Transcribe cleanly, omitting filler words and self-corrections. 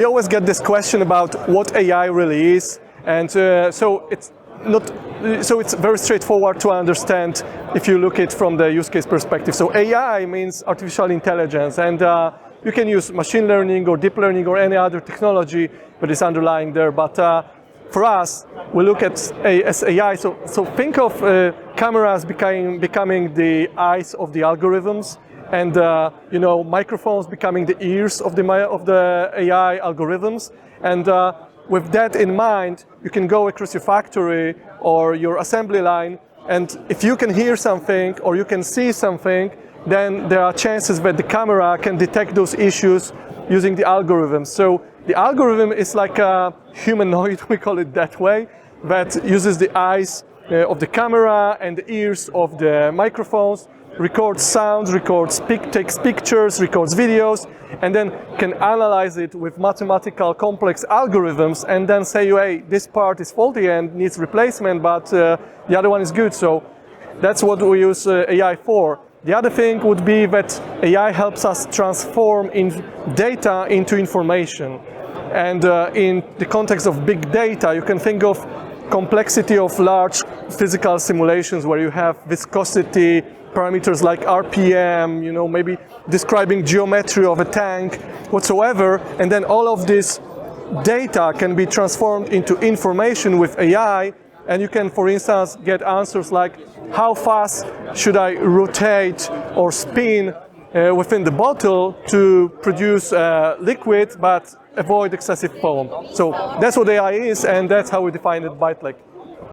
We always get this question about what AI really is, and so it's very straightforward to understand if you look at it from the use case perspective. So AI means artificial intelligence, and you can use machine learning or deep learning or any other technology that is underlying there. But for us, we look at as AI. So think of cameras becoming the eyes of the algorithms, and microphones becoming the ears of the AI algorithms. And with that in mind, you can go across your factory or your assembly line, and if you can hear something or you can see something, then there are chances that the camera can detect those issues using the algorithm. So the algorithm is like a humanoid, we call it that way, that uses the eyes of the camera and the ears of the microphones, records sounds, takes pictures, records videos, and then can analyze it with mathematical complex algorithms and then say, hey, this part is faulty and needs replacement, but the other one is good. So that's what we use AI for. The other thing would be that AI helps us transform data into information. And in the context of big data, you can think of complexity of large physical simulations where you have viscosity, parameters like RPM, maybe describing geometry of a tank, whatsoever, and then all of this data can be transformed into information with AI, and you can, for instance, get answers like how fast should I rotate or spin within the bottle to produce liquid but avoid excessive foam. So that's what AI is, and that's how we define it by Bytelek.